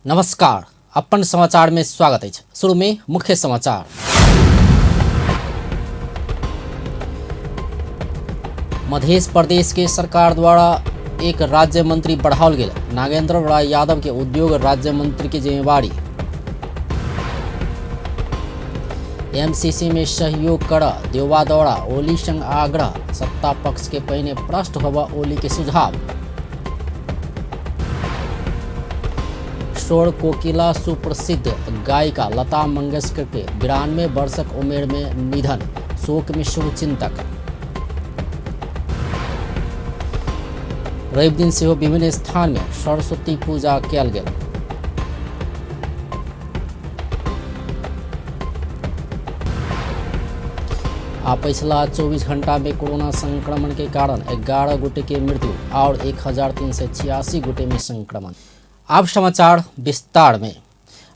नमस्कार, अपन समाचार में स्वागत है। शुरू में मुख्य समाचार। मध्य प्रदेश के सरकार द्वारा एक राज्य मंत्री बढ़ाओल गेल। नागेंद्र राय यादव के उद्योग राज्य मंत्री की जिम्मेवारी। एमसीसी में सहयोग कर देवा दौड़ा ओली संग आग्रह। सत्ता पक्ष के पहिने प्रश्न होगा ओली के सुझाव। स्वर कोकिला सुप्रसिद्ध गायिका लता मंगेशकर के 92 वर्षक उम्र में निधन। शोक में शुभचिंतक। रवि दिन से हो विभिन्न स्थान में सरस्वती पूजा कयल गेल। पिछला 24 घंटा में कोरोना संक्रमण के कारण 11 गोटे के मृत्यु और 1386 गोटे में संक्रमण। अब समाचार विस्तार में।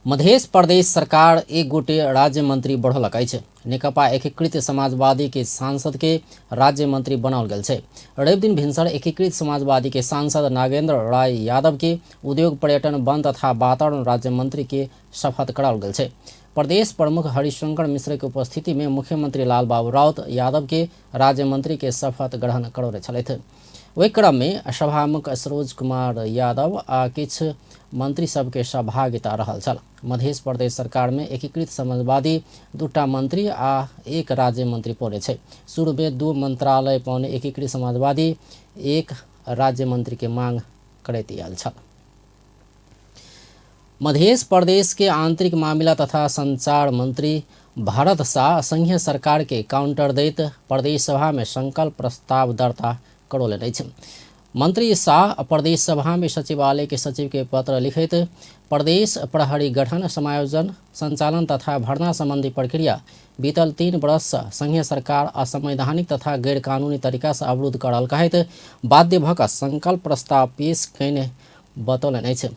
मध्य प्रदेश सरकार एक गोटे राज्य मंत्री बढ़ौलक अछि। नेकपा एकीकृत समाजवादी के सांसद के राज्य मंत्री बनाओल गेल छै। रवि दिन भिनसर एकीकृत समाजवादी के सांसद नागेंद्र राय यादव के उद्योग पर्यटन वन तथा वातावरण राज्य मंत्री के शपथ कराओल गेल छै। प्रदेश प्रमुख हरिशंकर मिश्र के उपस्थिति में मुख्यमंत्री लालबाबू राउत यादव के राज्य मंत्री के शपथ ग्रहण करौने छलथि। ओहि क्रम में सभामुख सरोज कुमार यादव आ किछु मंत्री सबके सहभागिता रहल छल। मध्य प्रदेश सरकार में एकीकृत समाजवादी 2टा मंत्री आ 1 राज्य मंत्री पौने छै। शुरू में 2 मंत्रालय पौने एकीकृत समाजवादी 1 राज्य मंत्री के मांग करैत आयल छल। मध्य प्रदेश के आंतरिक मामला तथा संचार मंत्री भरत शाह संघीय सरकार के काउंटर दैत प्रदेश सभा में संकल्प प्रस्ताव दर्ता करौले अछि। मंत्री शाह प्रदेश सभा में सचिवालय के सचिव के पत्र लिखित प्रदेश प्रहरी गठन समायोजन संचालन तथा भर्ना संबंधी प्रक्रिया बीतल 3 वर्ष से संघीय सरकार असंवैधानिक तथा गैर कानूनी तरीका से अवरुद्ध करल कहैत बाध्य भ कऽ संकल्प प्रस्ताव पेश कयने बतौलनि अछि।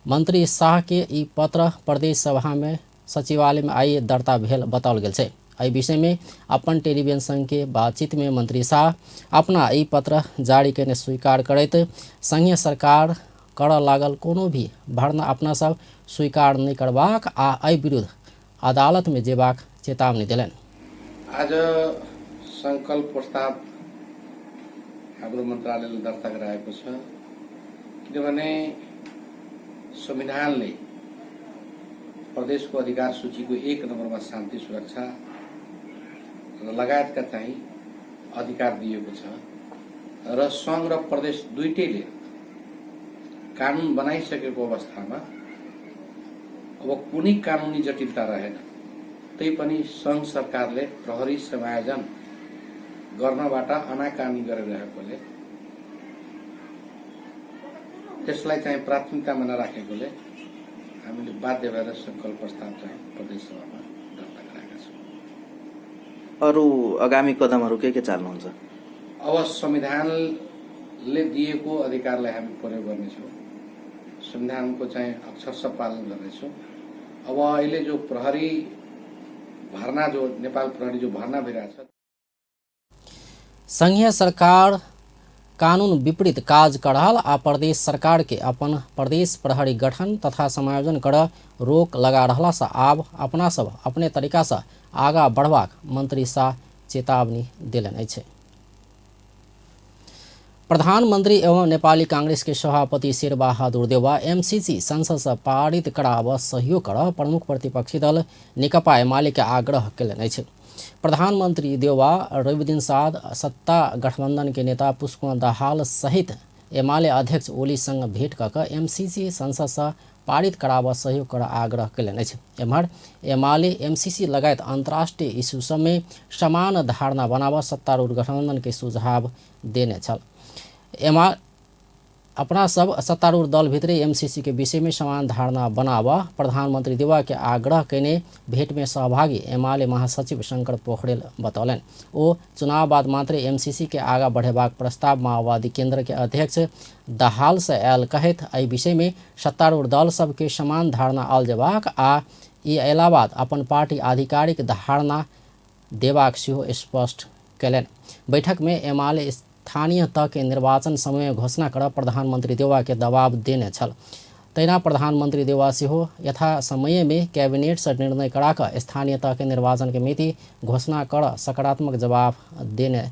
मंत्री शाह के ई पत्र प्रदेश सभा में सचिवालय में आई दर्ता भेल बताओल गेल छै। एहि विषय में अपन टेलीविजन संग के बातचीत में मंत्री शाह अपना ई पत्र जारी करने स्वीकार करैत संघीय सरकार करऽ लागल कोनो भी भर्ना अपना सब स्वीकार नहीं करबाक आ एहि विरुद्ध अदालत में जेबाक चेतावनी देलनि। आज संकल्प प्रस्ताव हाम्रो मन्त्रालयले दर्ता गराएको छ, किनभने संविधानले प्रदेशको अधिकार सूचीको 1 नम्बरमा शान्ति सुरक्षा र लगायतका चाहिँ अधिकार दिएको छ र संघ र प्रदेश दुईटैले कानून बनाइसकेको अवस्थामा अब कुनै कानूनी जटिलता रहेन। तैपनि संघ सरकारले प्रहरी समायोजन गर्नबाट अनाकानी गरिरहेकोले त्यसलाई चाहिँ प्राथमिकतामा नराखेकोले हामीले बाध्य भएर संकल्प प्रस्ताव चाहिँ प्रदेश सभामा दर्ता गराएका छौँ। अरू आगामी कदमहरू के चाल्नुहुन्छ? अब संविधानले दिएको अधिकारलाई हामी प्रयोग गर्नेछौँ। संविधानको चाहिँ अक्षरशः पालन गर्नेछौँ। अब अहिले जो प्रहरी भर्ना जो नेपाल प्रहरी जो भर्ना भइरहेछ, संघीय सरकार कानून विपरीत काज करल आ प्रदेश सरकार के अपन प्रदेश प्रहरी गठन तथा समायोजन कर रोक लगा रहला से आब अपना सब अपने तरीका से आगा बढ़बाक मंत्री शाह चेतावनी देलनि अछि। प्रधानमंत्री एवं नेपाली कांग्रेस के सभापति शेरबहादुर देउवा एमसीसी संसद से पारित कराब सहयोग कर प्रमुख प्रतिपक्षी दल नेकपा एमाले के आग्रह कयलनि अछि। प्रधानमंत्री देउवा रवि दिन साँझ सत्ता गठबंधन के नेता पुष्पकमल दाहाल सहित एमाले अध्यक्ष ओली संग भेंट कऽ एमसीसी संसद से पारित कराब सहयोग कर आग्रह कयलनि अछि। एम्हर एमाले एमसीसी लगायत अंतर्राष्ट्रीय इश्यू सब में समान धारणा बनाब सत्तारूढ़ गठबंधन के सुझाव देने छल। अपना सब सत्तारूढ़ दल भित्रे एमसीसी के विषय में समान धारणा बनाब प्रधानमंत्री देउवा के आग्रह कयने भेंट में सहभागी एमाले महासचिव शंकर पोखरेल बतौलनि। ओ चुनाव बाद मात्र एमसीसी के आगा बढ़ेबाक प्रस्ताव माओवादी केंद्र के अध्यक्ष दाहाल से आयल कहैत एहि विषय में सत्तारूढ़ दल सबके समान धारणा आल जेबाक आ ई अयला अपन पार्टी आधिकारिक धारणा देबाक सेहो स्पष्ट कयलनि। बैठक में एमाले स्थानीय तक के निर्वाचन समय में घोषणा कर प्रधानमंत्री देउवा के दबाव देने छल। तैना प्रधानमंत्री देवासी हो यथा समय में कैबिनेट से निर्णय कराकर स्थानीय तह के निर्वाचन के मिति घोषणा कर सकारात्मक जवाब देने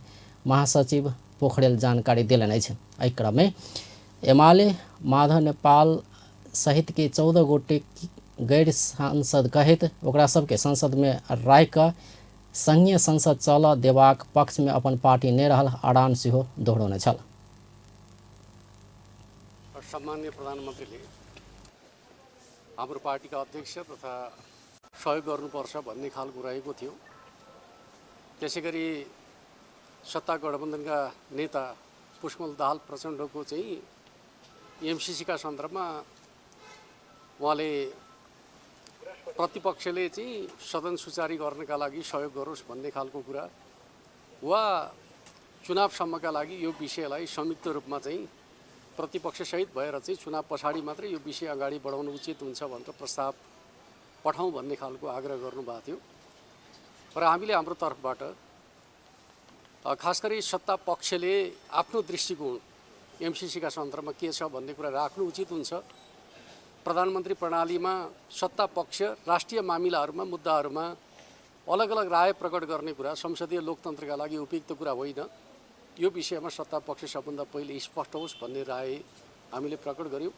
महासचिव पोखरेल जानकारी दिलन अछि। एहि क्रम में एमाले माधव नेपाल सहित के 14 गोटे गैर सांसद कहित ओकरा सबके संसद में राख संघीय संसद चल देबाक पक्ष में अपन पार्टी नहीं रहल अड़ान सेहो दोहरौने छल। सम्माननीय प्रधानमन्त्रीले हाम्रो पार्टीका अध्यक्ष तथा सहयोग गर्नुपर्छ भन्ने खालको रहेको थियो। त्यसैगरी सत्ता गठबन्धनका नेता पुष्पकमल दाहाल प्रचण्डको चाहिँ एमसीसीका सन्दर्भमा उहाँले प्रतिपक्षले चाहिँ सदन सुचारू गर्नका लागि सहयोग गरोस् भन्ने खालको कुरा वा चुनावसम्मका लागि यो विषयलाई संयुक्त रूपमा चाहिँ प्रतिपक्षसहित भएर चाहिँ चुनाव पछाडि मात्रै यो विषय अगाडि बढाउनु उचित हुन्छ भनेर प्रस्ताव पठाउँ भन्ने खालको आग्रह गर्नुभएको थियो। र हामीले हाम्रो तर्फबाट खास गरी सत्ता पक्षले आफ्नो दृष्टिकोण एमसीसीका सन्दर्भमा के छ भन्ने कुरा राख्नु उचित हुन्छ। प्रधानमन्त्री प्रणालीमा सत्ता पक्ष राष्ट्रिय मामिलाहरूमा मुद्दाहरूमा अलग अलग राय प्रकट गर्ने कुरा संसदीय लोकतन्त्रका लागि उपयुक्त कुरा होइन। यो विषयमा सत्ता पक्ष सबभन्दा पहिले स्पष्ट होस् भन्ने राय हामीले प्रकट गर्यौं।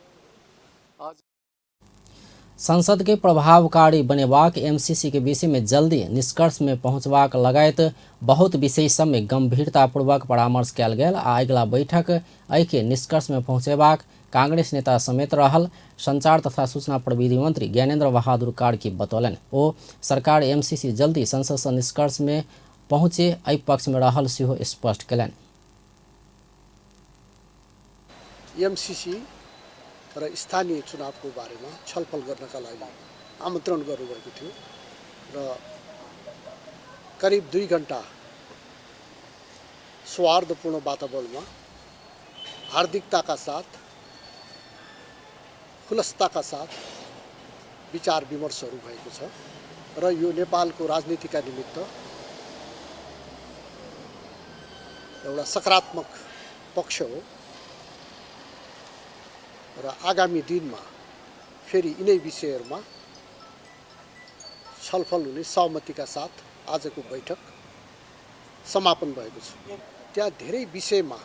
संसद के प्रभावकारी बनेबाक एमसीसी के विषय में जल्दी निष्कर्ष में पहुंचबाक लगायत बहुत विषय सब में गंभीरतापूर्वक परामर्श कयल गेल आ अगिला बैठक एहि के निष्कर्ष में पहुंचेबाक कांग्रेस नेता समेत रहल संचार तथा सूचना प्रविधि मंत्री ज्ञानेन्द्र बहादुर कार्की बतौलन। ओ सरकार एमसीसी जल्दी संसद से निष्कर्ष में पहुंचे एहि पक्ष में रहल सेहो स्पष्ट कयलनि। एमसीसी र स्थानीय चुनावको बारेमा छलफल गर्नका लागि आमन्त्रण गर्नुभएको थियो र करिब 2 घण्टा सौहार्दपूर्ण वातावरणमा हार्दिकताका साथ खुलसताका साथ विचार विमर्शहरू भएको छ र यो नेपालको राजनीतिका निमित्त एउटा सकारात्मक पक्ष हो र आगामी दिनमा फेरि यिनै विषयहरूमा छलफल हुने सहमतिका साथ आजको बैठक समापन भएको छ। त्यहाँ धेरै विषयमा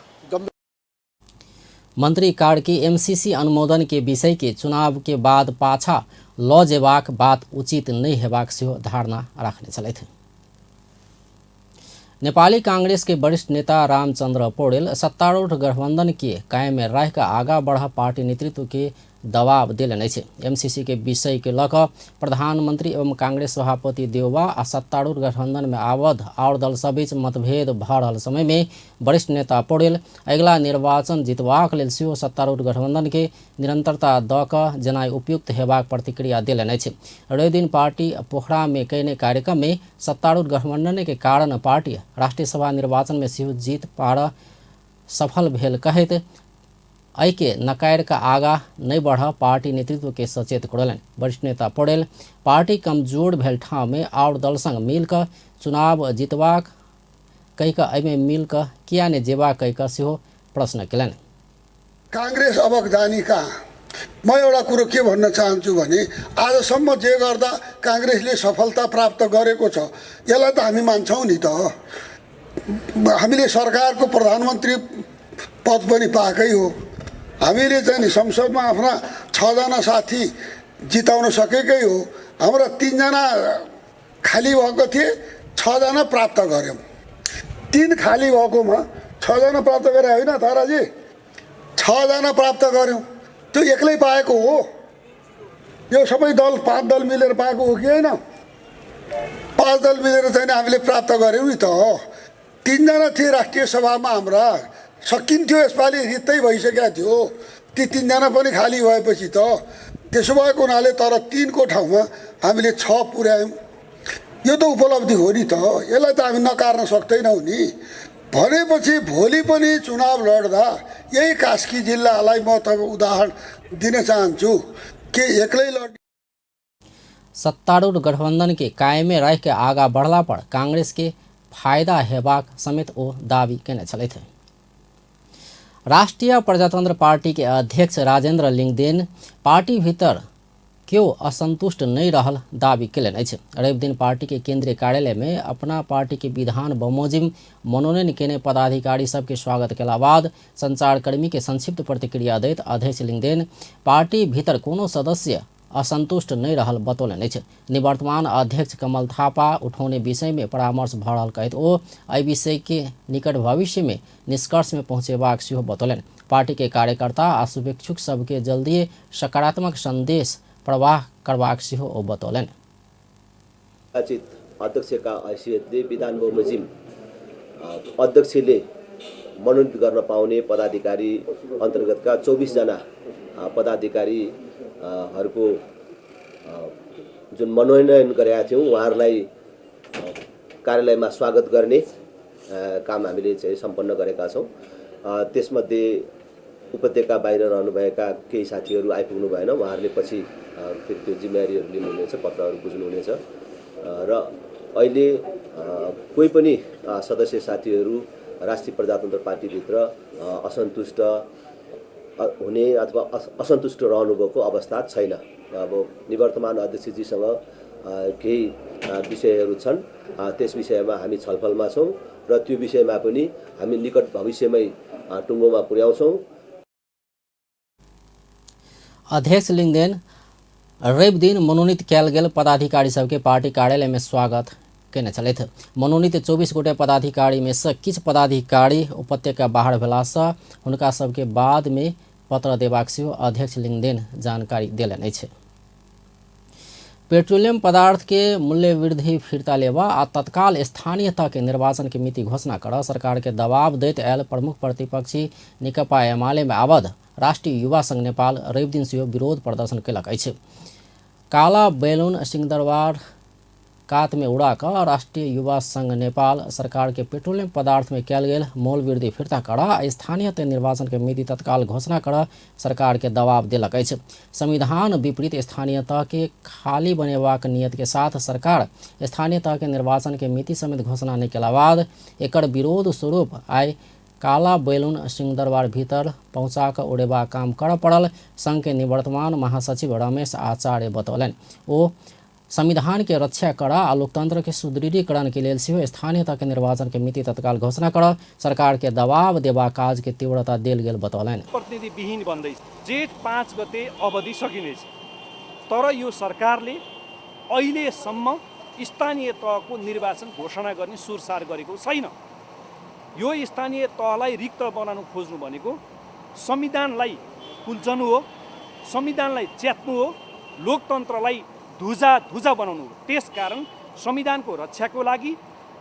मंत्री कार्की एमसीसी अनुमोदन के विषय के चुनाव के बाद पाछा ल जेबाक बात उचित नहीं हेबाक सेहो धारणा राख्ने छलथि। नेपाली कांग्रेस के वरिष्ठ नेता रामचंद्र पौडेल सत्तारूढ़ गठबंधन के कायम में रहकर आगा बढ़ा पार्टी नेतृत्व के दबाव दिलन छै। एमसीसी के विषय के लक प्रधानमंत्री एवं कांग्रेस सभापति देउवा आ सत्तारूढ़ गठबंधन में आबद्ध और दल सब बीच मतभेद भ रहल समय में वरिष्ठ नेता पौडेल अगिला निर्वाचन जितबाक लेल सेहो सत्तारूढ़ गठबंधन के निरंतरता द क जनाई उपयुक्त हेबाक प्रतिक्रिया दिलन छै। रवि दिन पार्टी पोखरा में कयने कार्यक्रम में सत्तारूढ़ गठबंधन के कारण पार्टी राष्ट्रीय सभा निर्वाचन में सेहो जीत पार सफल भेल कहैत एहि के नकार का आगा नहीं बढ़ पार्टी नेतृत्व के सचेत करलन। वरिष्ठ नेता पौडेल पार्टी कमजोर भेल ठाव में और दल संग मिलकर चुनाव जितबाक कहिक एहिमे मिलकर किया ने जेबा कहिक सेहो प्रश्न केलन। कांग्रेस अब जानी कहाँ? म एउटा कुरो के भन्न चाहन्छु भने आजसम्म जे गर्दा कांग्रेसले सफलता प्राप्त गरेको छ यसलाई त हामी मान्छौँ नि त। हामीले सरकारको प्रधानमन्त्री पद पनि पाएकै हो। हामीले चाहिँ नि संसदमा आफ्ना 6 जना साथी जिताउन सकेकै हो। हाम्रा 3 जना खाली भएको थिए, 6 जना प्राप्त गर्यौं। 3 खाली भएकोमा 6 जना प्राप्त गरे होइन ताराजी, 6 जना प्राप्त गर्यौं। त्यो एक्लै पाएको हो? यो सबै दल 5 दल मिलेर पाएको हो कि होइन? 5 दल मिलेर चाहिँ हामीले प्राप्त गर्यौं नि त। 3 जना थिए राष्ट्रिय सभामा हाम्रा, सकिन्थ्यो यसपालि रित्तै भइसकेको थियो। ती 3 जना पनि खाली भएपछि त त्यसो भएको हुनाले तर 3 को ठाउँमा हामीले 6 पुर्यायौं। यो त उपलब्धि हो नि त, यसलाई त हामी नकार्न सक्दैनौँ नि। भनेपछि भोलि पनि चुनाव लड्दा यही कास्की जिल्लालाई म त उदाहरण दिन चाहन्छु कि एक्लै लड सत्तारूढ़ गठबंधन के कायम में रह के आगा बढ़ला पर कांग्रेस के फायदा हेबाक समेत ओ दावी केने छलथि। राष्ट्रीय प्रजातंत्र पार्टी के अध्यक्ष राजेंद्र लिंगदेन पार्टी भीतर क्यों असंतुष्ट नहीं रहल दावी कयलनि अछि। रवि दिन पार्टी के केंद्रीय कार्यालय में अपना पार्टी के विधान बमोजिम मनोनयन केने पदाधिकारी सबके स्वागत केला बाद संचारकर्मी के संक्षिप्त प्रतिक्रिया दैत अध्यक्ष लिंगदेन पार्टी भीतर कोनो सदस्य असंतुष्ट नहीं रहल बतौलनि अछि। निवर्तमान अध्यक्ष कमल थापा उठौने विषय में परामर्श भ रहल कहैत ओ एहि विषय के निकट भविष्य में निष्कर्ष में पहुंचेबाक सेहो बतौलनि। पार्टी के कार्यकर्ता आ शुभेच्छुक सबके जल्दी सकारात्मक संदेश प्रवाह करबाक सेहो ओ बतौलनि। अध्यक्षका हैसियतले विधान बमोजिम अध्यक्षले मनोनित गर्न पाउने पदाधिकारी अन्तर्गतका 24 जना पदाधिकारीहरूको जुन मनोनयन गरेका थियौँ उहाँहरूलाई कार्यालयमा स्वागत गर्ने काम हामीले चाहिँ सम्पन्न गरेका छौँ। त्यसमध्ये उपत्यका बाहिर रहनुभएका केही साथीहरू आइपुग्नु भएन, उहाँहरूले पछि फेरि त्यो जिम्मेवारीहरू लिनुहुनेछ, पत्रहरू बुझ्नुहुनेछ र अहिले कोही पनि सदस्य साथीहरू राष्ट्रिय प्रजातन्त्र पार्टीभित्र असन्तुष्ट हुने अथवा असन्तुष्ट रहनुभएको अवस्था छैन। अब निवर्तमान अध्यक्षजीसँग केही विषयहरू छन्, त्यस विषयमा हामी छलफलमा छौँ र त्यो विषयमा पनि हामी निकट भविष्यमै टुङ्गोमा पुर्याउँछौँ। अध्यक्ष लिंगदेन रवि दिन मनोनीत कयल गेल पदाधिकारी सबके पार्टी कार्यालय में स्वागत केने छलथि। मनोनीत 24 गोटे पदाधिकारी में से किछु पदाधिकारी उपत्यका बाहर भेलासँ हुनका सबके बाद में पत्र देबाक सेहो अध्यक्ष लिंगदेन जानकारी देलनि अछि। पेट्रोलियम पदार्थ के मूल्य वृद्धि फिरता लेबा आ तत्काल स्थानीयता के निर्वाचन के मिति घोषणा कर सरकार के दबाव दैत आयल प्रमुख प्रतिपक्षी नेकपा एमाले में आबद्ध राष्ट्रीय युवा संघ नेपाल रवि दिन सेहो विरोध प्रदर्शन कयलक अछि। काला बैलून सिंहदरबार कात में उड़ा कर राष्ट्रीय युवा संघ नेपाल सरकार के पेट्रोलियम पदार्थ में कयल गेल मोल वृद्धि फिरता कर स्थानीय निर्वाचन के मिति तत्काल घोषणा कर सरकार के दबाव देलक अछि। संविधान विपरीत स्थानीयता के खाली बनेबाक नियत के साथ सरकार स्थानीयता के निर्वाचन के मिति समेत घोषणा नहीं केला बाद एकर विरोध स्वरूप आइ काला बैलून सिंहदरबार भीतर पहुँचा कर उड़ेबा काम कर पड़ल संघ के निवर्तमान महासचिव रमेश आचार्य बतौलनि। ओ संविधान के रक्षा करा आ लोकतंत्र के सुदृढ़ीकरण के लिए सेहो स्थानीयता के निर्वाचन के मिति तत्काल घोषणा कर सरकार के दबाव देवा काज के तीव्रता देल गेल बतौलनि। प्रतिनिधि विहीन बन्दैछ। जेठ 5 गते अवधि सकिनेछ, तर यो सरकारले अहिलेसम्म स्थानीय तहको निर्वाचन घोषणा गर्ने सुरसार गरेको छैन। यो स्थानीय तहलाई रिक्त बनाउन खोज्नु भनेको संविधानलाई कुल्चनु हो, संविधानलाई च्यात्नु हो, लोकतन्त्रलाई धुजा बनाउनु हो। त्यसकारण संविधानको रक्षाको लागि,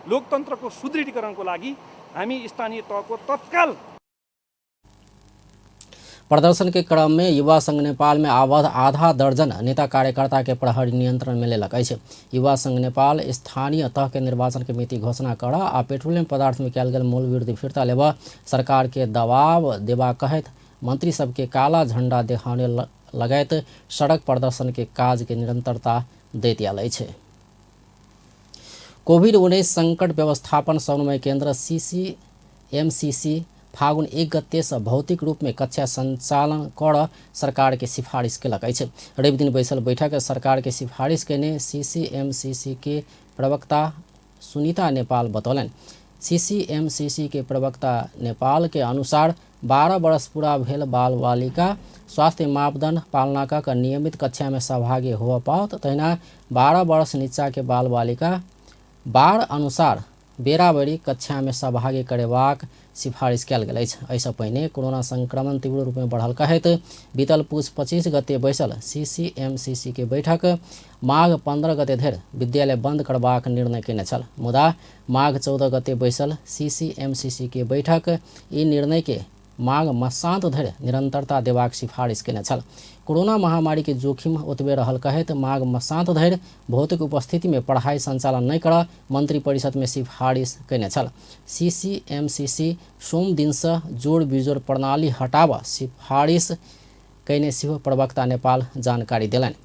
लोकतन्त्रको सुदृढीकरणको लागि हामी स्थानीय तहको तत्काल। प्रदर्शन के क्रम में युवा संघ नेपाल में आबद्ध आधा दर्जन नेता कार्यकर्ता के प्रहरी नियंत्रण में लेलक अछि। युवा संघ नेपाल स्थानीय तह के निर्वाचन के मिति घोषणा कर आ पेट्रोलियम पदार्थ में कयल गेल मूल्य वृद्धि फिरता लेबा सरकार के दबाव देबा कहैत मंत्री सबके काला झंडा देखाने लगायत सड़क प्रदर्शन के काज के निरंतरता दैत आयल अछि। कोभिड-19 संकट व्यवस्थापन समन्वय केंद्र CCMCC फागुन 1 गते से भौतिक रूप में कक्षा संचालन कर सरकार के सिफारिश केलक अछि। रवि दिन बैसल बैठक सरकार के सिफारिश केने CCMCC के प्रवक्ता सुनीता नेपाल बतौलनि। CCMCC के प्रवक्ता नेपाल के अनुसार 12 वर्ष पूरा भेल बाल बालिका स्वास्थ्य मापदंड पालना कर नियमित कक्षा में सहभागी हो पाओत, तहिना 12 वर्ष नीचा के बाल बालिका बार अनुसार बेराबरी कक्षा में सहभागी करेबाक सिफारिश कयल गेल अछि। एहिसँ पहिने कोरोना संक्रमण तीव्र रूप में बढ़ल कहैत बीतल पूछ 25 गते बैसल CCMCC के बैठक माघ 15 गते धरि विद्यालय बंद करबाक निर्णय केने छल। मुदा माघ 14 गते बैसल CCMCC के बैठक ई निर्णय के माघ मसांत धरि निरंतरता देबाक सिफारिश केने छल। कोरोना महामारी के जोखिम ओतबे रहल कहैत माघ मसांत धरि भौतिक उपस्थिति में पढ़ाई संचालन नहीं कर मंत्री परिषद में सिफारिश केने छल। CCMCC सोम दिन से जोड़ बिजोड़ प्रणाली हटावा सिफारिश केने सेहो प्रवक्ता नेपाल जानकारी देलनि।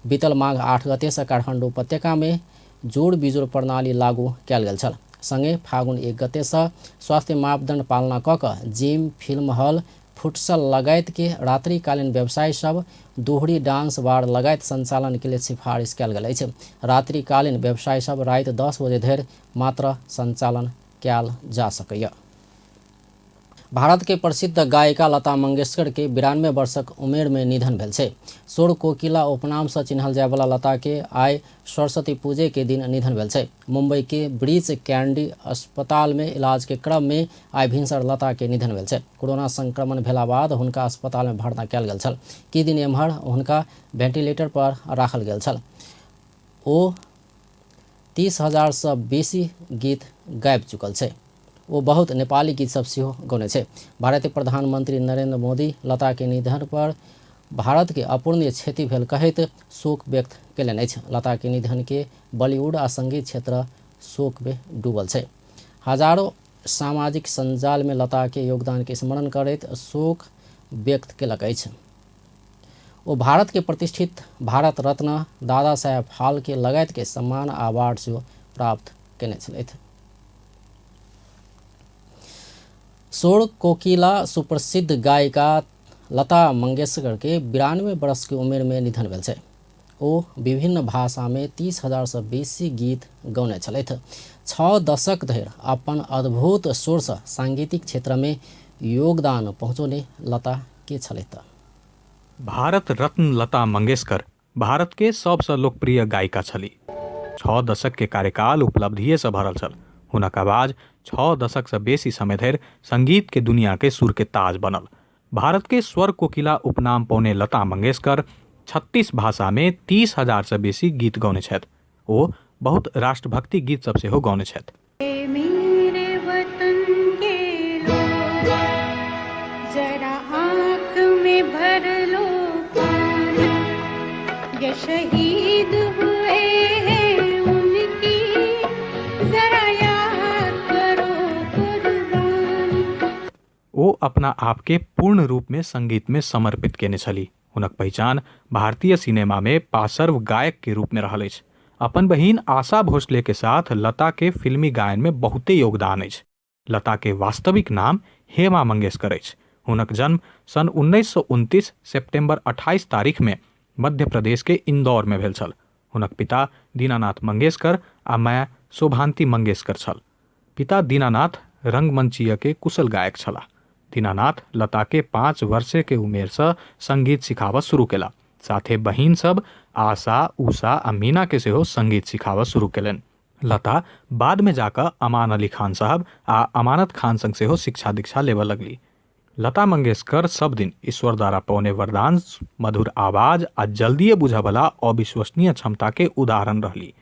बीतल माघ 8 गते से काठमाडौँ उपत्यका में जोड़ बिजोड़ प्रणाली लागू कयल गेल छल। संगे फागुन 1 गते से स्वास्थ्य मापदंड पालना क क जिम, फिल्म हॉल, फुटसल लगायत के रात्रिकालीन व्यवसाय सब, दोहरी डांस बार लगायत संचालन के लिए सिफारिश कयल गेल अछि। रात्रिकालीन व्यवसाय सब राति 10 बजे धरि मात्र संचालन कयल जा सकैया। भारत के प्रसिद्ध गायिका लता मंगेशकर के 92 वर्षक उमेर में निधन भेल छै। सोर कोकिला उपनाम से चिन्हल जाय वाला लता के आइ सरस्वती पूजे के दिन निधन भेल छै। मुंबई के ब्रीच कैंडी अस्पताल में इलाज के क्रम में आइ भिनसर लता के निधन भेल छै। कोरोना संक्रमण भेला बाद हुनका अस्पताल में भर्ना कयल गेल छल। कि दिन एम्हर हुनका वेंटिलेटर पर राखल गेल छल। ओ 30,000 से बेसी गीत गाबि चुकल छै। वो बहुत नेपाली गीत सब सेहो गौने छै। भारतीय प्रधानमंत्री नरेंद्र मोदी लता के निधन पर भारत के अपूर्णीय क्षति भेल कहैत शोक व्यक्त कयलनि अछि। लता के निधन के बॉलीवुड आ संगीत क्षेत्र शोक में डूबल छै। हजारों सामाजिक संजाल में लता के योगदान के स्मरण करैत शोक व्यक्त कयलक अछि। वो भारत के प्रतिष्ठित भारत रत्न, दादा साहेब फाल्के लगायत के सम्मान अवार्ड सेहो प्राप्त कयने छलथि। सोर कोकिला सुप्रसिद्ध गायिका लता मंगेशकर के 92 वर्ष की उम्र में निधन भेल छै। ओ विभिन्न भाषा में 30,000 से बेसी गीत गौने छलथि। 6 दशक धरि अपन अद्भुत स्वर से सांगीतिक क्षेत्र में योगदान पहुँचौने लता के छलथि। भारत रत्न लता मंगेशकर भारत के सबसे लोकप्रिय गायिका छली। 6 दशक के कार्यकाल उपलब्धिये से भरल छल। हुनक आवाज 6 दशक से बेसी समय धरि संगीत के दुनिया के सुर के ताज बनल। भारत के स्वर कोकिला उपनाम पौने लता मंगेशकर 36 भाषा में 30,000 से बेसी गीत गौने छथि। ओ बहुत राष्ट्रभक्ति गीत सब सेहो गौने छथि। मेरे वतन के लोग जरा आँख में भर लो पानी, ये शहीद हुए हैं उनकी जरा याद करो कुर्बानी। ओ अपना आप के पूर्ण रूप में संगीत में समर्पित केने छली। हुनक पहचान भारतीय सिनेमा में पार्श्व गायक के रूप में रहल अछि। अपन बहिन आशा भोसले के साथ लता के फिल्मी गायन में बहुते योगदान अछि। लता के वास्तविक नाम हेमा मंगेशकर अछि। हुनक जन्म सन 1929 सितंबर 28 तारीख में मध्य प्रदेश के इंदौर में भेल छल। हुनक पिता दीनानाथ मंगेशकर आ माय शोभांती मंगेशकर छल। पिता दीनानाथ रंगमंचीय के कुशल गायक छलाह। दीनानाथ लता के 5 वर्षे के उमेर से संगीत सिखावत शुरू केला। साथे बहिन सब आशा, उषा आ मीना के सेहो संगीत सिखावत शुरू केलनि। लता बाद में जाकर अमान अली खान साहब आ अमानत खान संग सेहो शिक्षा दीक्षा लेबऽ लगली। लता मंगेशकर सब दिन ईश्वर द्वारा पौने वरदान, मधुर आवाज आ जल्दिए बुझऽ वाला अविश्वसनीय क्षमता के उदाहरण रहली।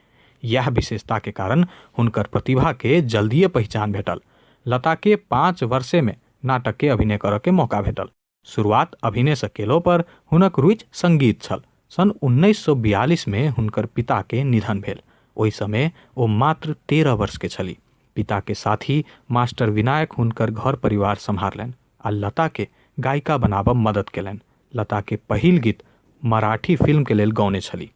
यह विशेषता के कारण हुनकर प्रतिभा के जल्दिए पहचान भेटल। लता के 5 वर्षे में नाटक के अभिनय करऽ के मौका भेटल। शुरुआत अभिनय से केलो पर हुनक रुचि संगीत छल। सन 1942 में हुनकर पिता के निधन भेल। ओहि समय ओ मात्र 13 वर्ष के छली। पिता के साथी मास्टर विनायक हुनकर घर परिवार सम्हारलनि आ लता के गायिका बनाबऽ मदद केलनि। लता के पहिल गीत मराठी फिल्म के लेल गौने छली।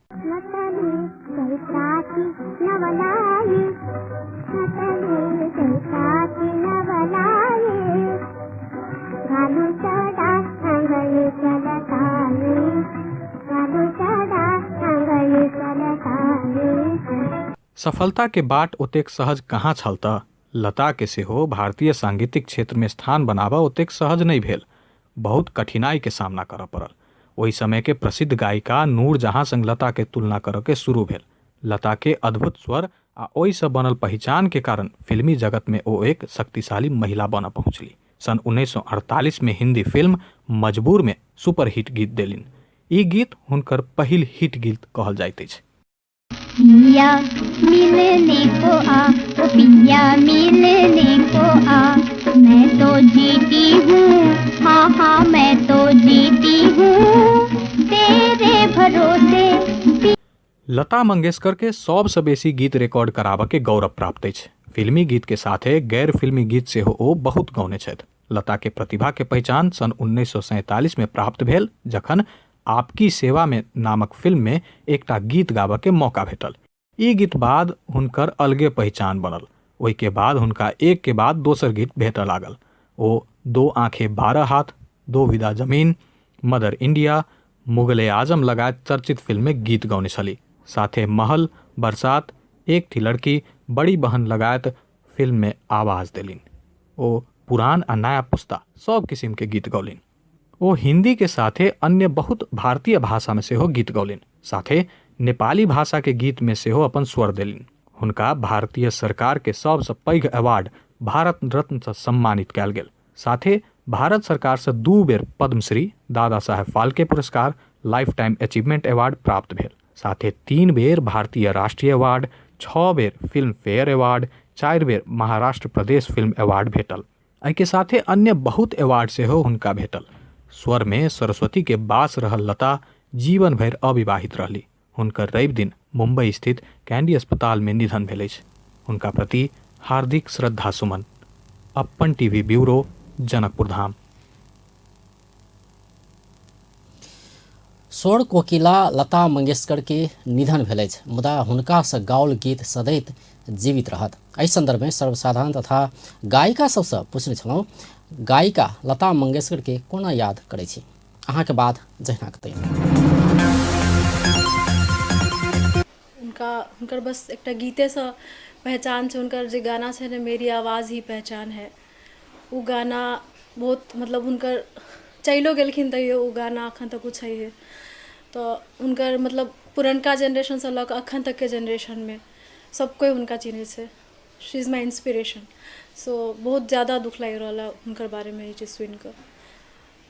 सफलता के बाट ओतेक सहज कहाँ छल तऽ लता के सेहो भारतीय सांगीतिक क्षेत्र में स्थान बनाबऽ ओतेक सहज नहीं भेल। बहुत कठिनाई के सामना करऽ पड़ल। ओहि समय के प्रसिद्ध गायिका नूरजहां संग लता के तुलना करऽ के शुरू भेल। लता के अद्भुत स्वर आ ओहि से बनल पहचान के कारण फिल्मी जगत में ओ एक शक्तिशाली महिला बनऽ पहुंचली। सन 1948 में हिंदी फिल्म मजबूर में सुपरहिट गीत देलिन। ई गीत हुनकर पहिल हिट गीत कहल जाइत अछि। पिया मिलने को आ, ओ पिया मिलने को आ, मैं तो जीती हूँ, हाँ हाँ मैं तो जीती हूँ तेरे भरोसे। लता मंगेशकर के सबसे बेसी गीत रिकॉर्ड कराबऽ के गौरव प्राप्त अछि। फिल्मी गीत के साथे गैर फिल्मी गीत सेहो ओ बहुत गौने छथि। लता के प्रतिभा के पहचान सन 1947 में प्राप्त भेल, जखन आपकी सेवा में नामक फिल्म में एकटा गीत गाबऽ के मौका भेटल। ई गीत बाद हुनकर अलगे पहचान बनल। ओहि के बाद हुनका एक के बाद दोसर गीत भेटऽ लागल। ओ 2 आँखें 12 हाथ, 2 विदा जमीन, मदर इंडिया, मुगले आजम लगायत चर्चित फिल्म में गीत गौने छली। साथे महल, बरसात, एक थी लड़की, बड़ी बहन लगायत फिल्म में आवाज देलिन। ओ पुरान आ नया पुस्ता सब किसिम के गीत गौलिन। ओ हिंदी के साथे अन्य बहुत भारतीय भाषा में सेहो गीत गौलिन। साथे नेपाली भाषा के गीत में सेहो अपन स्वर देलिन। हुनका भारतीय सरकार के सबसे पैघ अवार्ड भारत रत्न से सम्मानित कयल गेल। साथे भारत सरकार से 2 बेर पद्मश्री, दादा साहेब फाल्के पुरस्कार, लाइफ टाइम अचीवमेंट अवार्ड प्राप्त भेल। साथे 3 बेर भारतीय राष्ट्रीय अवार्ड, 6 बेर फिल्म फेयर अवार्ड, 4 बेर महाराष्ट्र प्रदेश फिल्म अवार्ड भेटल। एहि के साथे अन्य बहुत अवार्ड सेहो हुनका भेटल। स्वर में सरस्वती के बास रहल लता जीवन भर अविवाहित रहली। हुनकर रवि दिन मुंबई स्थित कैंडी अस्पताल में निधन भेल अछि। हुनका प्रति हार्दिक श्रद्धा सुमन। अपन टीवी ब्यूरो, जनकपुर धाम। स्वर कोकिला लता मंगेशकर के निधन भेल अछि, मुदा हुनका से गाओल गीत सदैत जीवित रहत। एहि संदर्भ में सर्वसाधारण तथा गायिका सबसे पूछने छलौं, गायिका लता मंगेशकर के कोना याद करै छी? अहाँ के बात जहिना कतै हुनकर बस एकटा गीते से पहचान छै। हुनकर जे गाना छै ने, मेरी आवाज़ ही पहचान है, वो गाना बहुत मतलब हुनकर चलिओ गेलखिन तैयो वो गाना अखन तक छै। तो हुनकर मतलब पुरनका जेनरेशन से लऽ कऽ अखन तक के जेनरेशन में सब कोई हुनका चिन्है छै। She is my inspiration. So बहुत ज़्यादा दुख लागि रहल है हुनकर बारे में ये चीज़ सुनि कऽ।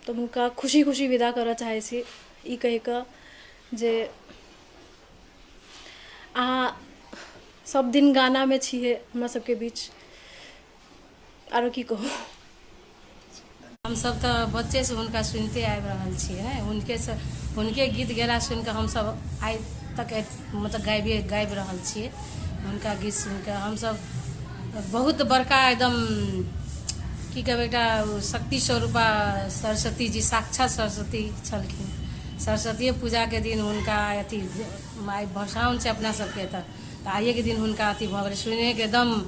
तो हुनका खुशी खुशी विदा करऽ चाहै छी, ई कहि कऽ जे अहाँ सब दिन गाना में छियै हमरा सबके बीच। आरो की कहू, हम सब तो बच्चे से हुनका सुनते आबि रहल छियै ने। हुनके गीत गेला सुनि कऽ हम सब आइ तक मतलब गाबि रहल छियै। हुनका गीत सुनि कऽ हम सब बहुत बड़का एकदम की कहबै, एकटा शक्ति स्वरूपा सरस्वती जी, साक्षात सरस्वती छलखिन। सरस्वती पूजा के दिन हुनका अथी भसाउन छै अपना सबके, तऽ आइए के दिन हुनका अथी भऽ गेलै। सुने के एकदम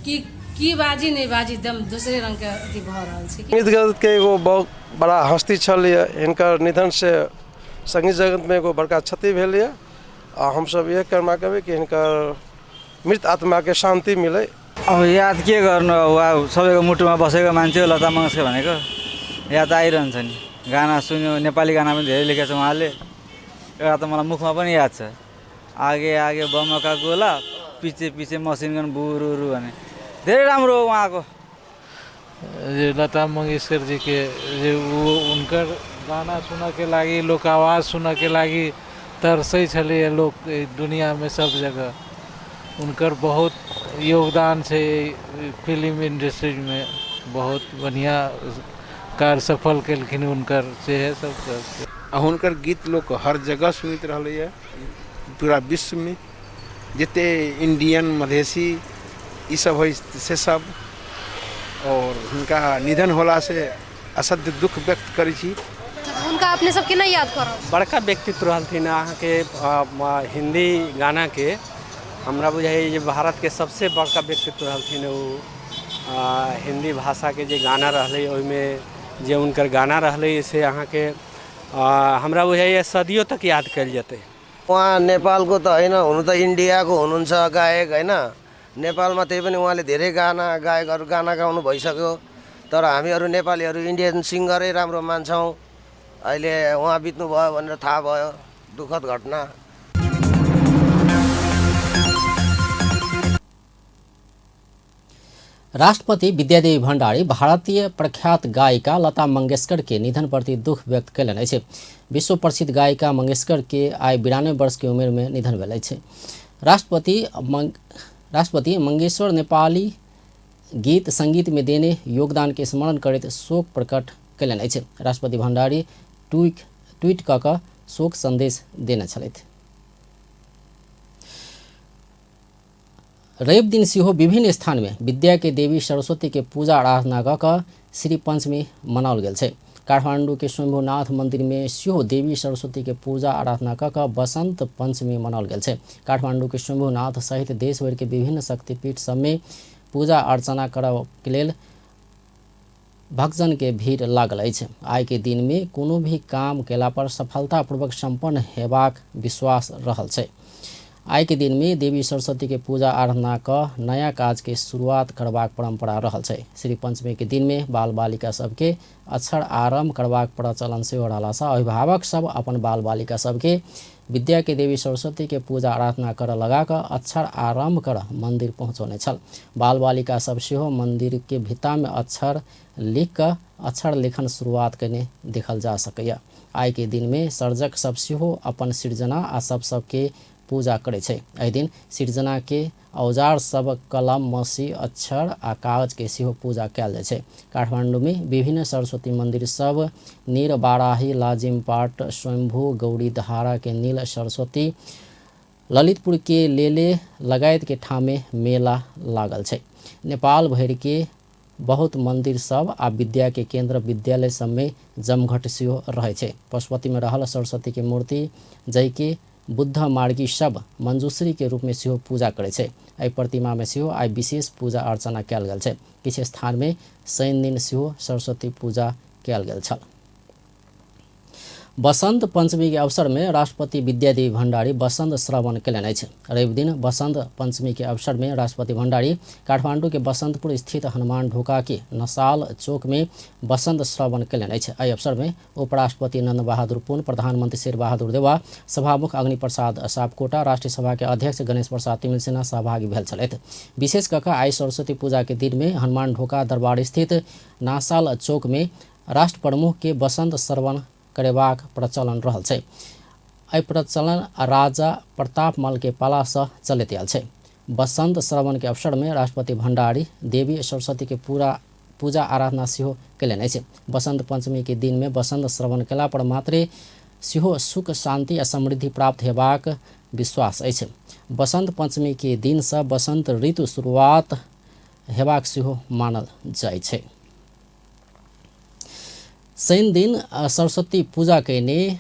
की बाजी नहीं बाजी, एकदम दूसरे रंग के अथी भऽ रहल छै। संगीत जगत के एगो बहुत बड़ा हस्ती छल। हिनकर निधन से संगीत जगत में एगो बड़का क्षति भेल यऽ। आ हम सब यह कामना करबै कि हिनकर मृत आत्मा के शांति मिले। अब याद के गर्नु, सबैको मुटुमा बसेको मान्छे हो लता मंगेशकर भनेको, याद आइरहन्छ नि। गाना सुन्यो, नेपाली गाना पनि धेरै लेखेको छ उहाँले। एउटा त मलाई मुखमा पनि याद छ, आगे आगे बमका गोला, पिछे पिछे मसिन गन बुरुरु भने। धेरै राम्रो हो उहाँको। लता मंगेशकर जी के वो उनकर गाना सुन के लागी, लोक आवाज सुन के लागी तरसै छलै लोग दुनिया में सब जगह। उनकर बहुत योगदान छै फिल्म इंडस्ट्री में, बहुत बढ़िया कार्य सफल केलखिन हुनकर से है सब। हुनकर गीत लोग हर जगह सुनते रहले है, पूरा विश्व में जते इंडियन मधेसी ई सब है से सब। और हुनका निधन होला से असत्य दुख व्यक्त करै छी। हुनका अपने सब केना याद करब? बड़का व्यक्तित्व रहलथिन अहाँ के हिंदी गाना के। हमरा बुझाइ जे भारत के सबसे बड़का व्यक्तित्व रहलथिन वो। हिंदी भाषा के जे गाना रहलै ओहिमे जे हुनकर गाना रहलै से अहाँ के हमरा बुझाइए सदियों तक याद कयल जेतै। उहाँ नेपालको त होइन, हुनु त इन्डियाको हुनुहुन्छ गायक होइन। नेपालमा त्यही पनि उहाँले धेरै गाना गायकहरू गाना गाउनु भइसक्यो। तर हामीहरू नेपालीहरू इन्डियन सिङ्गरै राम्रो मान्छौँ। अहिले उहाँ बित्नु भयो भनेर थाहा भयो, दुःखद घटना। राष्ट्रपति विद्यादेवी भण्डारी भारतीय प्रख्यात गायिका लता मंगेशकर के निधन प्रति दुख व्यक्त कयलनि अछि। विश्व प्रसिद्ध गायिका मंगेशकर के आइ 92 वर्ष की उम्र में निधन भेल अछि। राष्ट्रपति मंगेशकर नेपाली गीत संगीत में देने योगदान के स्मरण करैत शोक प्रकट कयलनि अछि। राष्ट्रपति भण्डारी ट्वीट कऽ कऽ शोक संदेश देने छलथि। रवि दिन सेहो विभिन्न स्थान में विद्या के देवी सरस्वती के पूजा आराधना कऽ कऽ श्री पंचमी मनाओल गेल छै। काठमाडौँ के शंभुनाथ मंदिर में सेहो देवी सरस्वती के पूजा आराधना कऽ कऽ बसंत पंचमी मनाओल गेल छै। काठमाडौँ के शंभुनाथ सहित देश भर के विभिन्न शक्तिपीठ सब में पूजा अर्चना करब के लेल भक्तजन के भीड़ लागल अछि। आइ के दिन में कोनो भी काम केला पर सफलतापूर्वक संपन्न हेबाक विश्वास रहल छै। आइ के दिन में देवी सरस्वती के पूजा आराधना कऽ नया काज के शुरुआत करबाक परंपरा रहल छै। श्री पंचमी के दिन में बाल बालिका सबके अक्षर आरंभ करबाक प्रचलन सेहो रहलासँ अभिभावक सब अपन बाल बालिका सबके विद्या के देवी सरस्वती के पूजा आराधना कर लगा कऽ अक्षर आरंभ कर मंदिर पहुँचौने छल। बाल बालिका सब सेहो मंदिर के भित्ता में अक्षर लिख कऽ अक्षर लेखन शुरुआत करने देखल जा सकैया। आइ के दिन में सर्जक सब सेहो अपन सृजना आ सबके पूजा करे छै। एहि दिन सृजना के औजार सब कलम मसी अक्षर आ कागज के सेहो पूजा कयल जाइ छै। काठमांडू में विभिन्न सरस्वती मंदिर सब नीर बाराही लाजिमपाट स्वयंभू गौरी धारा के नील सरस्वती ललितपुर के लेले लगायत के ठामे मेला लागल छै। नेपाल भर के बहुत मंदिर सब आ विद्या के केंद्र विद्यालय सब में जमघट सेहो रहै छै। पशुपति में रहल सरस्वती के मूर्ति जय के बुद्ध मार्गी सब मंजूश्री के रूप में सेहो पूजा करे छै। एहि प्रतिमा में सेहो आइ विशेष पूजा अर्चना कयल गेल छै। किछु स्थान में शनि दिन सेहो सरस्वती पूजा कयल गेल छल। बसंत पंचमी के अवसर में राष्ट्रपति विद्यादेवी भण्डारी बसंत श्रवण कयलनि अछि। रवि दिन बसंत पंचमी के अवसर में राष्ट्रपति भण्डारी काठमांडू के बसंतपुर स्थित हनुमान ढोका के नसाल चौक में बसंत श्रवण कयलनि अछि। एहि अवसर में उपराष्ट्रपति नंद बहादुर पुन, प्रधानमंत्री शेर बहादुर देवा, सभामुख अग्नि प्रसाद सापकोटा, राष्ट्रीय सभा के अध्यक्ष गणेश प्रसाद तिमिल सिन्हा सहभागी भेल छलथि। विशेष कऽ कऽ आइ सरस्वती पूजा के दिन में हनुमान ढोका दरबार स्थित नासाल चौक में राष्ट्र प्रमुख के बसंत श्रवण करेबाक प्रचलन रहल छै। एहि प्रचलन राजा प्रतापमल के पाला सँ चलैत आयल छै। बसंत श्रवण के अवसर में राष्ट्रपति भण्डारी देवी सरस्वती के पूजा आराधना सेहो कयलनि अछि। बसंत पंचमी के दिन में बसंत श्रवण कयला पर मात्रे सेहो सुख शांति आ समृद्धि प्राप्त हेबाक विश्वास अछि। बसंत पंचमी के दिन सँ बसंत ऋतु शुरुआत हेबाक सेहो मानल जाइ छै। शनि दिन सरस्वती पूजा कयने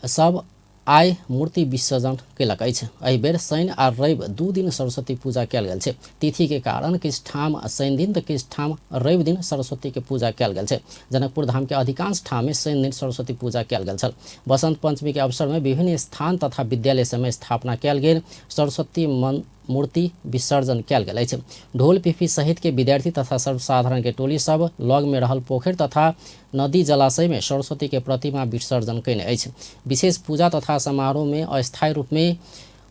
सब आइ मूर्ति विसर्जन कयलक अछि। एहि बेर शनि आ रवि दू दिन सरस्वती पूजा कयल गेल छै। तिथि के कारण किछु ठाम शनि दिन तऽ किछु ठाम रवि दिन सरस्वती के पूजा कयल गेल छै। जनकपुर धाम के अधिकांश ठाम में शनि दिन सरस्वती पूजा कयल गेल छल। बसंत पंचमी के अवसर में विभिन्न स्थान तथा विद्यालय सब में स्थापना कयल गेल सरस्वती मूर्ति विसर्जन कयल गेल अछि। ढोल पिपी सहित के विद्यार्थी तथा सर्वसाधारण के टोली सब लग में रहल पोखरि तथा नदी जलाशय में सरस्वती के प्रतिमा विसर्जन कयने अछि। विशेष पूजा तथा समारोह में अस्थायी रूप में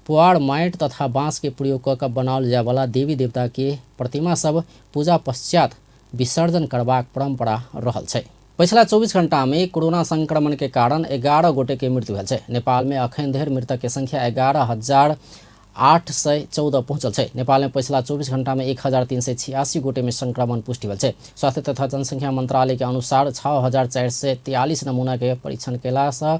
पुआर माटि तथा बाँस के प्रयोग कऽ कऽ बनाओल जाय वाला देवी देवता के प्रतिमा सब पूजा पश्चात विसर्जन करबाक परंपरा रहल छै। पिछला 24 घंटा में कोरोना संक्रमण के कारण 11 गोटे के मृत्यु भेल छै। नेपाल में अखन धरि मृतक के संख्या 11,814 पहुंचल छै। नेपाल में पिछला 24 घंटा में 1,386 गोटे में संक्रमण पुष्टि भेल छै। स्वास्थ्य तथा जनसंख्या मंत्रालय के अनुसार 6,443 नमूना के परीक्षण कयला सँ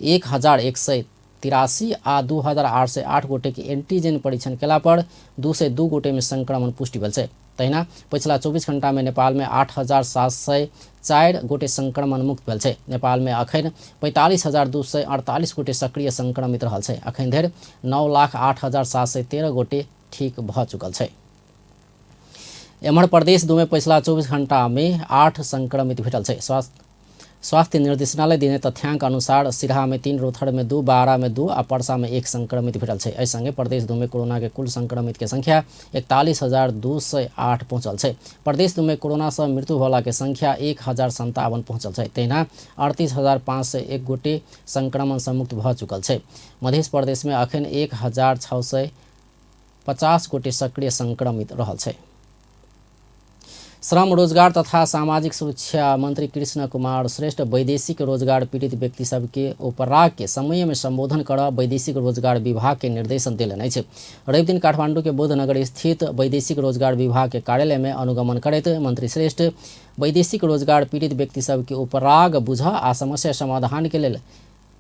1,183 आ 2,808 गोटे के एंटीजन परीक्षण कयला पर 202 गोटे में संक्रमण पुष्टि भेल छै। तहिना पिछला 24 घंटा में नेपाल में 8,704 गोटे संक्रमण मुक्त भेल छै। नेपाल में अखन 45,248 गोटे सक्रिय संक्रमित रहल छै। अखन धरि 9,08,713 गोटे ठीक भऽ चुकल छै। एम्हर प्रदेश 2 में पिछला 24 घंटा में 8 संक्रमित भेटल छै। स्वास्थ्य निर्देशनालय देने तथ्यांक अनुसार सिरहा में 3, रौथर में 2, बारा में 2 आ परसा में 1 संक्रमित भेटल छै। एहि संगे प्रदेश 2 में कोरोना के कुल संक्रमित के संख्या 41,208 पहुंचल छै। प्रदेश 2 में कोरोना से मृत्यु होला के संख्या 1,057 पहुंचल छै। तहिना 38,501 गोटे संक्रमण से मुक्त भऽ चुकल छै। मध्य प्रदेश में अखन 1,650 गोटे सक्रिय संक्रमित रहल छै। श्रम रोजगार तथा सामाजिक सुरक्षा मंत्री कृष्ण कुमार श्रेष्ठ वैदेशिक रोजगार पीड़ित व्यक्ति सबके उपराग के समय में संबोधन कर वैदेशिक रोजगार विभाग के निर्देशन दिलनि अछि। रवि दिन काठमांडू के बोधनगर स्थित वैदेशिक रोजगार विभाग के कार्यालय में अनुगमन करैत मंत्री श्रेष्ठ वैदेशिक रोजगार पीड़ित व्यक्ति सबके उपराग बुझ आ समस्या समाधान के लेल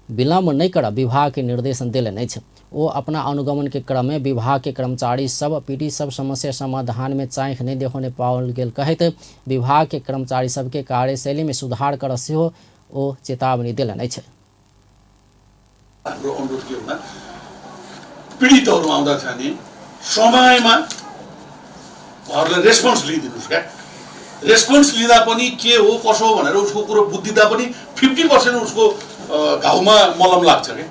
विलम्ब नहीं कर विभाग के निर्देशन दिलन अछि। ओ अपना अनुगमन के क्रम में विभाग के कर्मचारी सब पीड़ित सब समस्या समाधान में चाँख नहीं देखाउने पाओल गेल कहैत विभाग के कर्मचारी सबके कार्यशैली में सुधार कर सेहो ओ चेतावनी दिलन अछि। हाम्रो अनुरोध के हुँदा पीडितहरू आउँदा छ नि समयमा उहाँहरूले रेस्पोन्स लिइदिनुहोस् क्या। रेस्पोन्स लिँदा पनि के हो कसो हो भनेर उसको कुरो बुझिदिँदा पनि 50% उसको घाउमा मलम लाग्छ क्या।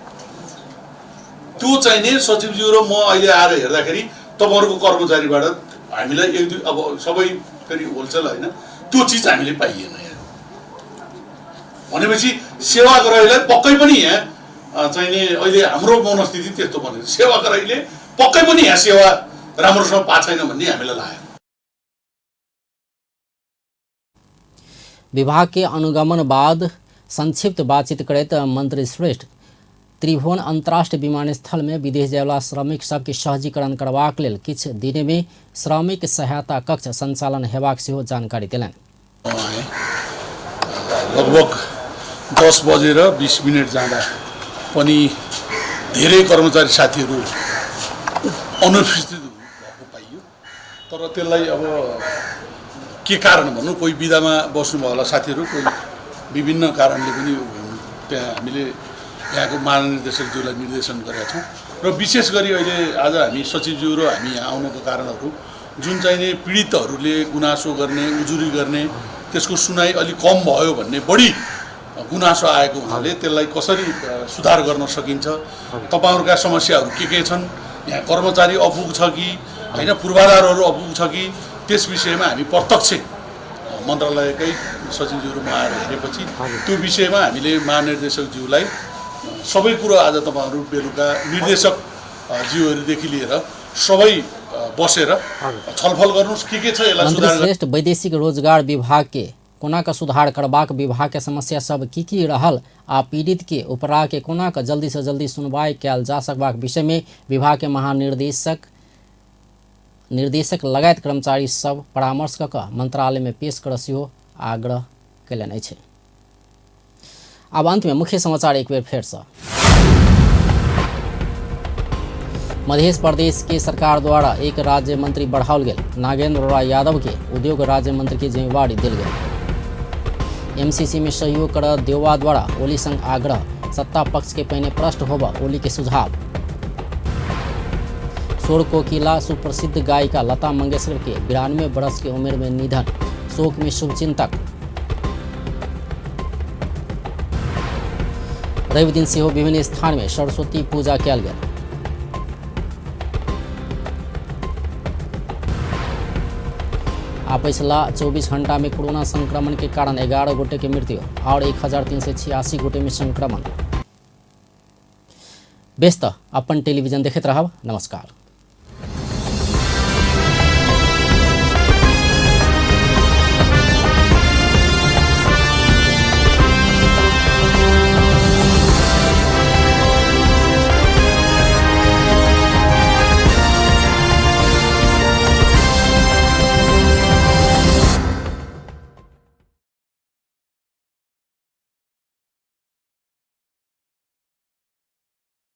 त्यो चाहिँ नि सचिवज्यू र म अहिले आएर हेर्दाखेरि तपाईँहरूको कर्मचारीबाट हामीलाई एक दुई अब सबै फेरि होलसेल होइन त्यो चिज हामीले पाइएन यहाँ। भनेपछि सेवाग्राहीलाई पक्कै पनि यहाँ चाहिँ नि अहिले हाम्रो मनस्थिति त्यस्तो बनेको सेवाग्राहीले पक्कै पनि यहाँ सेवा राम्रोसँग पाएको छैन भन्ने हामीलाई लाग्यो। विभाग के अनुगमन बाद संक्षिप्त बातचीत करैत मंत्री श्रेष्ठ त्रिभुवन अंतर्राष्ट्रीय विमानस्थल में विदेश जायवला श्रमिक सबके सहजीकरण करबाक लेल किछु दिन में श्रमिक सहायता कक्ष संचालन हेबाक सेहो जानकारी देलनि। लगभग 10:20 जाँदा पनि धेरै कर्मचारी साथीहरू अनुपस्थित भएको पाइयो। तर त्यसलाई अब के कारण भन्नु, कोही बिदामा बस्नुभयो होला साथीहरू, कोही विभिन्न कारणले पनि त्यहाँ हामीले यहाँको महानिर्देशकज्यूलाई निर्देशन गरेका छौँ। र विशेष गरी अहिले आज हामी सचिवज्यू र हामी यहाँ आउनुको कारणहरू जुन चाहिँ नि पीडितहरूले गुनासो गर्ने उजुरी गर्ने त्यसको सुनाइ अलिक कम भयो भन्ने बढी गुनासो आएको हुनाले त्यसलाई कसरी सुधार गर्न सकिन्छ, तपाईँहरूका समस्याहरू के छन्, यहाँ कर्मचारी अपुग छ कि होइन, पूर्वाधारहरू अपुग छ कि, त्यस विषयमा हामी प्रत्यक्ष मन्त्रालयकै सचिवज्यूहरूमा आएर हेरेपछि त्यो विषयमा हामीले महानिर्देशकज्यूलाई सबै कुरो आज तपाईँहरू बेलुका निर्देशक ज्यूहरूदेखि लिएर सबै बसेर छलफल गर्नुहोस् के छ यसलाई मंत्री सुधार। श्रेष्ठ वैदेशिक रोजगार विभाग के कोना का सुधार करबाक विभाग के समस्या सब की रहल आ पीड़ित के उपरा के कोना का जल्दी से जल्दी सुनवाई कैल जा सकबाक विषय में विभाग के निर्देशक लगायत कर्मचारी सब परामर्श क मंत्रालय में पेश कर सेहो आग्रह कयलनि अछि। अब अंत में मुख्य समाचार एक बेर फेर से। मध्य प्रदेश के सरकार द्वारा एक राज्य मंत्री बढ़ाओल गेल। नागेंद्र राय यादव के उद्योग राज्य मंत्री की जिम्मेवारी दिल गई। एमसीसी में सहयोग कर देवा द्वारा ओली संग आग्रह, सत्ता पक्ष के पहले प्रश्न होगा ओली के सुझाव। सोर कोकिला सुप्रसिद्ध गायिका लता मंगेशकर के 92 वर्ष की उम्र में निधन, शोक में शुभचिंतक। रवि दिन से विभिन्न स्थान में सरस्वती पूजा कयल गेल। पिछला 24 घंटा में कोरोना संक्रमण के कारण 11 गोटे की मृत्यु और 1386 गोटे में संक्रमण। व्यस्त अपन टेलीविजन देखते रहब। नमस्कार।